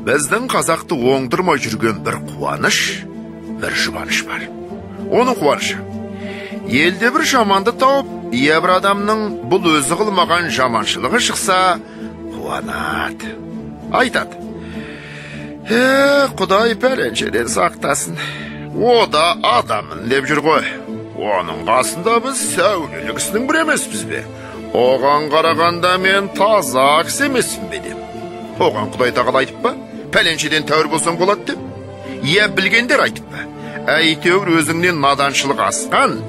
Біздің қазақты оңдырмай жүрген бір қуаныш, бір жұбаныш бар. Оның қуанышы. Елде бір жаманды тауып, бір адамның бұл өзі қылмаған жаманшылығы шықса, қуанады. Айтады. Құдай пәленшеден сақтасын. О да адамын деп жүр ғой. Оның қасында біз сәулелі кісінің бір емеспіз бе? Оған қарағанда мен таза кісі емеспін бе деп. Оған Құдай тағала айтып па? Пәленшеден тәуір болсаң болады деп. Білгендер айтып па? Әйтеуір өзіңнен наданшылық асқан,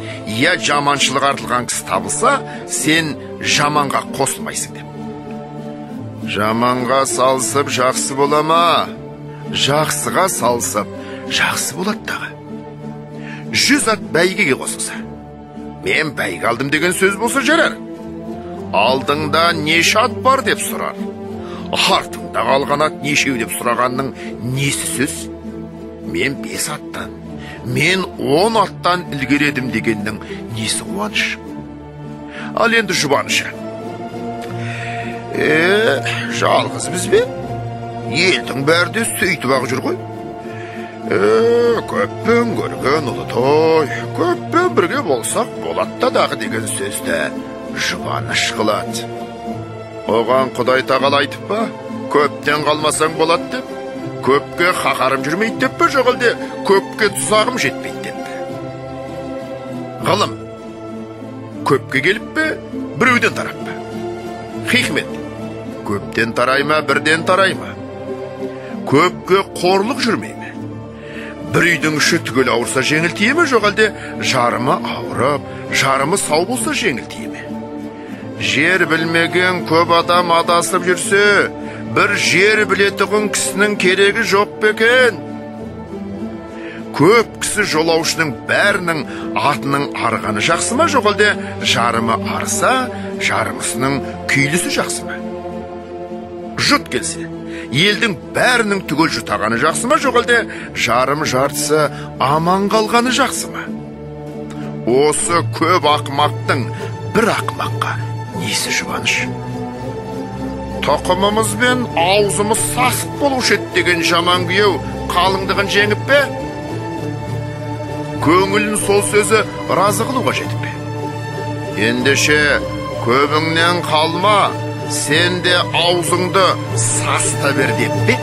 жаманшылық артылған кісі табылса, сен жаманға қосылмайсың деп. Жаманға салсып жақсы бола ма? Жақсыға салсып жақсы болады дағы. 100 ат бәйгеге қосылса, мен бәйге алдым деген сөз болса жарар. Алдыңда неше ат бар деп сұрар. Артыңда қалған ат нешеу деп сұрағанның несі сөз? Мен 5 аттан, мен 10 аттан ілгередім дегеннің несі қуаныш? Ал енді жұбанышы. Жалғыз біз бе? Елдің бәрі де сөйтіп ақ жүр ғой. Көппен көрген ұлытой, көппен бірге болсақ болатта дағы деген сөзді жұбаныш қылады. Оған Құдай тағала айтып па? Көптен қалмасаң болады деп. Көпке қақарым жүрмейді деп пе, жоқ әлде көпке тұзағым жетпейді деп пе? Ғылым, көпке келіп пе, біреуден тарап па? Хикмет, көптен тарай ма, бірден тарай ма? Көпке қорлық жүрмей ме? Бір үйдің іші түгел ауырса жеңіл тие ме, жоқ әлде жарымы ауырып, жарымы сау болса жеңіл тие ме? Жер білмеген көп адам адасып жүрсе, бір жер білетұғын кісінің керегі жоқ бекен. Көп кісі жолаушының бәрінің атының арғаны жақсы ма, жоқ әлде жарымы арса, жарымысының күйлісі жақсы ма? Жұт келсе, елдің бәрінің түгел жұтағаны жақсы ма, жоқ әлде жарым жартысы аман қалғаны жақсы ма? Осы көп ақымақтың бір ақымаққа несі жұбаныш? Тоқымымыз бен аузымыз сасық болушы еді деген жаман күйеу қалыңдығын жеңіп пе? Көңілін сол сөзі разы қылуға жетіп пе? Ендеше көбіңнен қалма, сен де аузыңды саста бер деп пе?